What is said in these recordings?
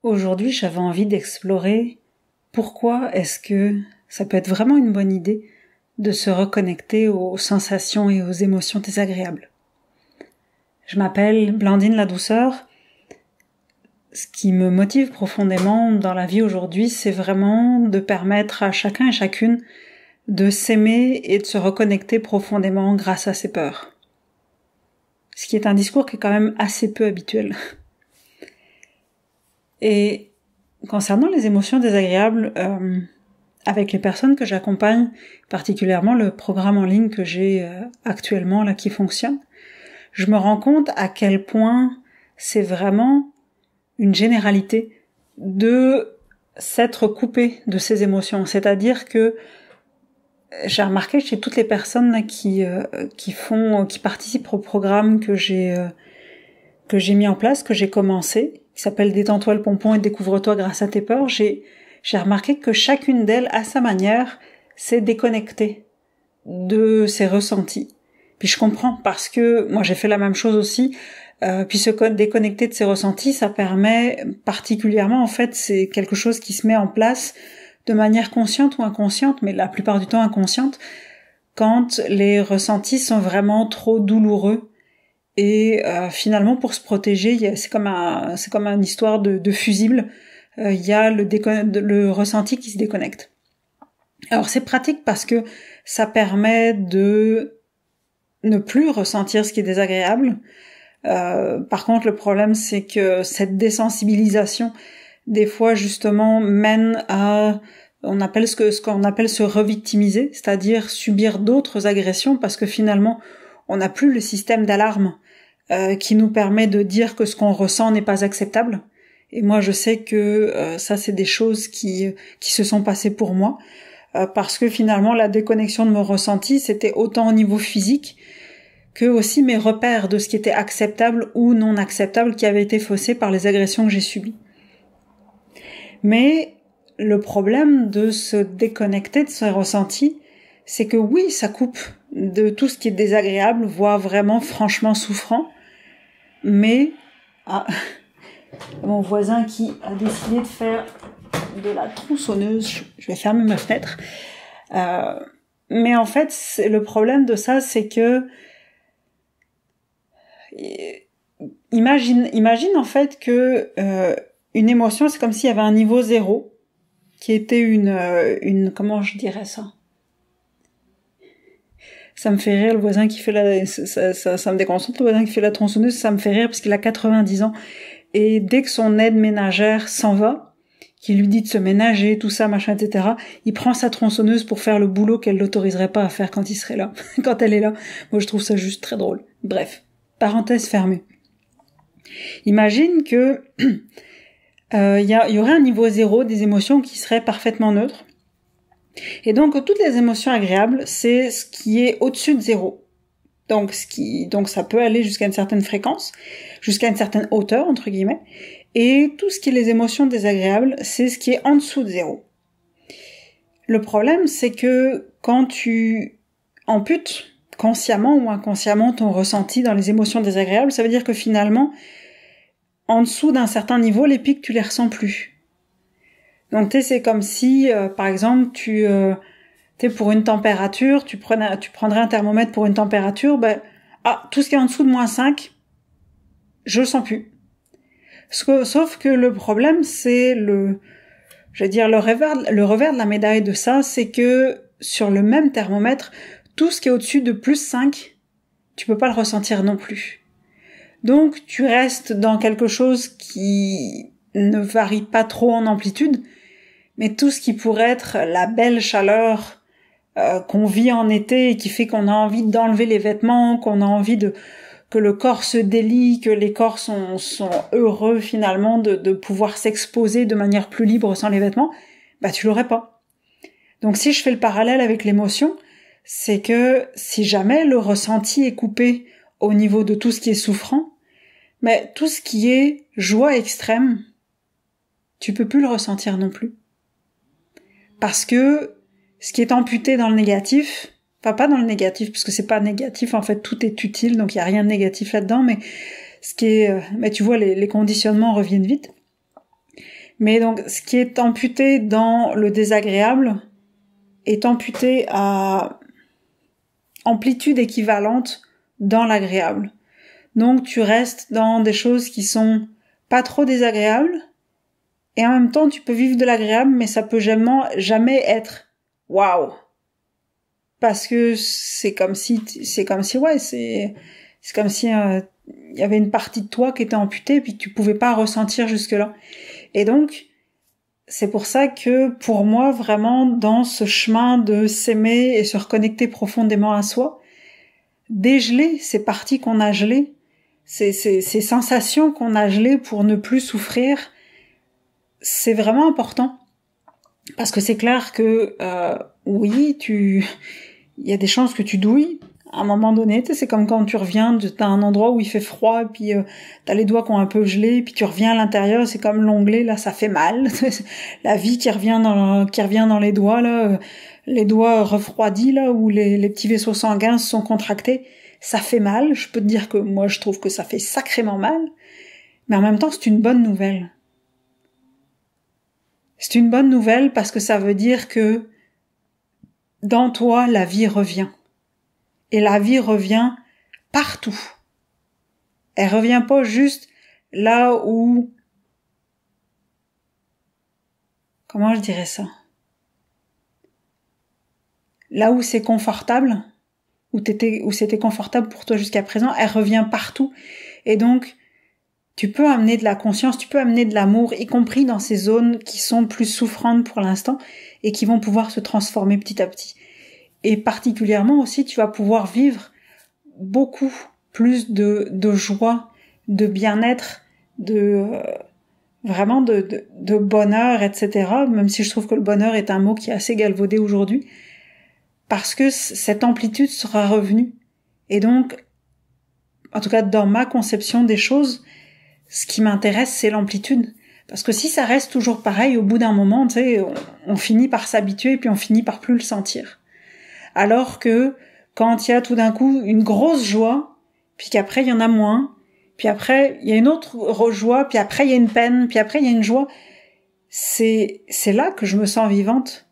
Aujourd'hui, j'avais envie d'explorer pourquoi est-ce que ça peut être vraiment une bonne idée de se reconnecter aux sensations et aux émotions désagréables. Je m'appelle Blandine La Douceur. Ce qui me motive profondément dans la vie aujourd'hui, c'est vraiment de permettre à chacun et chacune de s'aimer et de se reconnecter profondément grâce à ses peurs. Ce qui est un discours qui est quand même assez peu habituel. Et concernant les émotions désagréables, avec les personnes que j'accompagne, particulièrement le programme en ligne que j'ai actuellement là qui fonctionne, je me rends compte à quel point c'est vraiment une généralité de s'être coupé de ces émotions. C'est-à-dire que j'ai remarqué chez toutes les personnes là, qui participent au programme que j'ai mis en place, que j'ai commencé, qui s'appelle Détends-toi le pompon et découvre-toi grâce à tes peurs, j'ai remarqué que chacune d'elles, à sa manière, s'est déconnectée de ses ressentis. Puis je comprends, parce que moi j'ai fait la même chose aussi, puis se déconnecter de ses ressentis, ça permet particulièrement, en fait, c'est quelque chose qui se met en place de manière consciente ou inconsciente, mais la plupart du temps inconsciente, quand les ressentis sont vraiment trop douloureux. Et finalement, pour se protéger, c'est comme une histoire de fusible. Il y a le ressenti qui se déconnecte. Alors c'est pratique parce que ça permet de ne plus ressentir ce qui est désagréable. Par contre, le problème, c'est que cette désensibilisation, des fois justement, mène à ce qu'on appelle se revictimiser, c'est-à-dire subir d'autres agressions, parce que finalement, on n'a plus le système d'alarme qui nous permet de dire que ce qu'on ressent n'est pas acceptable. Et moi, je sais que ça, c'est des choses qui se sont passées pour moi, parce que finalement, la déconnexion de mon ressenti, c'était autant au niveau physique que aussi mes repères de ce qui était acceptable ou non acceptable qui avaient été faussés par les agressions que j'ai subies. Mais le problème de se déconnecter de ses ressentis, c'est que oui, ça coupe de tout ce qui est désagréable, voire vraiment franchement souffrant, mais mon voisin qui a décidé de faire de la tronçonneuse, je vais fermer ma fenêtre, mais en fait, le problème de ça, c'est que imagine en fait que une émotion, c'est comme s'il y avait un niveau 0 qui était une comment je dirais ça. Ça me fait rire le voisin qui fait ça me déconcentre, le voisin qui fait la tronçonneuse, ça me fait rire parce qu'il a 90 ans et dès que son aide ménagère s'en va, qui lui dit de se ménager, tout ça, machin, etc., il prend sa tronçonneuse pour faire le boulot qu'elle l'autoriserait pas à faire quand il serait là, quand elle est là. Moi, je trouve ça juste très drôle. Bref, parenthèse fermée. Imagine que il y aurait un niveau 0 des émotions qui serait parfaitement neutre. Et donc, toutes les émotions agréables, c'est ce qui est au-dessus de 0. Donc ça peut aller jusqu'à une certaine fréquence, jusqu'à une certaine hauteur, entre guillemets. Et tout ce qui est les émotions désagréables, c'est ce qui est en dessous de 0. Le problème, c'est que quand tu amputes consciemment ou inconsciemment ton ressenti dans les émotions désagréables, ça veut dire que finalement, en dessous d'un certain niveau, les pics, tu les ressens plus. Donc c'est comme si, par exemple, pour une température, tu prendrais un thermomètre pour une température, tout ce qui est en dessous de -5, je le sens plus. Sauf que le problème, c'est le revers de la médaille de ça, c'est que sur le même thermomètre, tout ce qui est au-dessus de +5, tu peux pas le ressentir non plus. Donc tu restes dans quelque chose qui ne varie pas trop en amplitude, mais tout ce qui pourrait être la belle chaleur qu'on vit en été et qui fait qu'on a envie d'enlever les vêtements, qu'on a envie que le corps se délie, que les corps sont heureux finalement de pouvoir s'exposer de manière plus libre sans les vêtements, tu l'aurais pas. Donc si je fais le parallèle avec l'émotion, c'est que si jamais le ressenti est coupé au niveau de tout ce qui est souffrant, mais tout ce qui est joie extrême, tu peux plus le ressentir non plus. Parce que ce qui est amputé dans le négatif, enfin pas dans le négatif, parce que c'est pas négatif, en fait tout est utile, donc il y a rien de négatif là-dedans, mais ce qui est, mais tu vois, les conditionnements reviennent vite. Mais donc, ce qui est amputé dans le désagréable est amputé à amplitude équivalente dans l'agréable. Donc, tu restes dans des choses qui sont pas trop désagréables, et en même temps, tu peux vivre de l'agréable, mais ça peut jamais être waouh. Parce que c'est comme si il y avait une partie de toi qui était amputée, puis que tu pouvais pas ressentir jusque-là. Et donc, c'est pour ça que, pour moi, vraiment, dans ce chemin de s'aimer et se reconnecter profondément à soi, dégeler ces parties qu'on a gelées, ces sensations qu'on a gelées pour ne plus souffrir, c'est vraiment important. Parce que c'est clair que, oui, il y a des chances que tu douilles. À un moment donné, c'est comme quand tu reviens, t'as un endroit où il fait froid, et puis t'as les doigts qui ont un peu gelé, puis tu reviens à l'intérieur, c'est comme l'onglet, là, ça fait mal. La vie qui revient dans les doigts, là, les doigts refroidis, là, où les petits vaisseaux sanguins se sont contractés, ça fait mal. Je peux te dire que moi, je trouve que ça fait sacrément mal. Mais en même temps, c'est une bonne nouvelle. C'est une bonne nouvelle parce que ça veut dire que dans toi, la vie revient. Et la vie revient partout. Elle revient pas juste là où... Comment je dirais ça? Là où c'est confortable, où c'était confortable pour toi jusqu'à présent, elle revient partout. Et donc, tu peux amener de la conscience, tu peux amener de l'amour, y compris dans ces zones qui sont plus souffrantes pour l'instant et qui vont pouvoir se transformer petit à petit. Et particulièrement aussi, tu vas pouvoir vivre beaucoup plus de joie, de bien-être, vraiment de bonheur, etc. Même si je trouve que le bonheur est un mot qui est assez galvaudé aujourd'hui, parce que cette amplitude sera revenue. Et donc, en tout cas dans ma conception des choses, ce qui m'intéresse, c'est l'amplitude. Parce que si ça reste toujours pareil, au bout d'un moment, tu sais, on finit par s'habituer et puis on finit par plus le sentir. Alors que quand il y a tout d'un coup une grosse joie, puis qu'après il y en a moins, puis après il y a une autre joie, puis après il y a une peine, puis après il y a une joie, c'est là que je me sens vivante.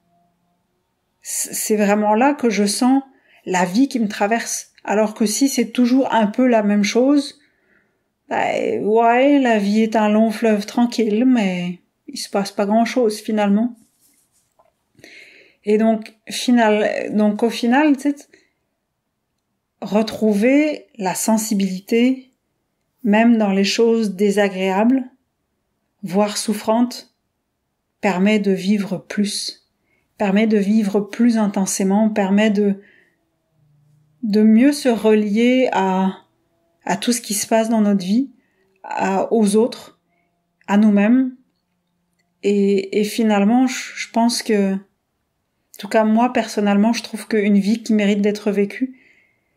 C'est vraiment là que je sens la vie qui me traverse. Alors que si c'est toujours un peu la même chose, ouais, la vie est un long fleuve tranquille, mais il se passe pas grand-chose finalement. Et donc au final, tu sais, retrouver la sensibilité, même dans les choses désagréables, voire souffrantes, permet de vivre plus, intensément, permet de mieux se relier à tout ce qui se passe dans notre vie, aux autres, à nous-mêmes. Et finalement, je pense que, en tout cas moi personnellement, je trouve qu'une vie qui mérite d'être vécue,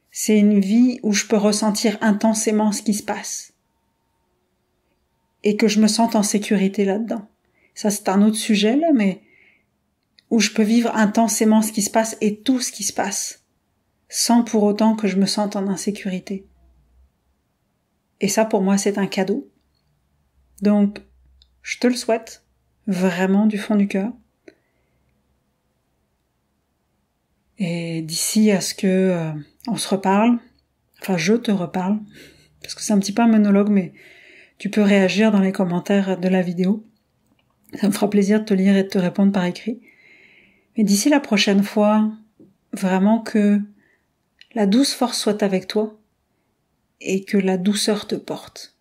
c'est une vie où je peux ressentir intensément ce qui se passe. Et que je me sente en sécurité là-dedans. Ça, c'est un autre sujet, là, mais où je peux vivre intensément ce qui se passe et tout ce qui se passe, sans pour autant que je me sente en insécurité. Et ça, pour moi, c'est un cadeau. Donc, je te le souhaite, vraiment du fond du cœur. Et d'ici à ce que on se reparle, enfin je te reparle, parce que c'est un petit peu un monologue, mais tu peux réagir dans les commentaires de la vidéo. Ça me fera plaisir de te lire et de te répondre par écrit. Mais d'ici la prochaine fois, vraiment que la douce force soit avec toi et que la douceur te porte.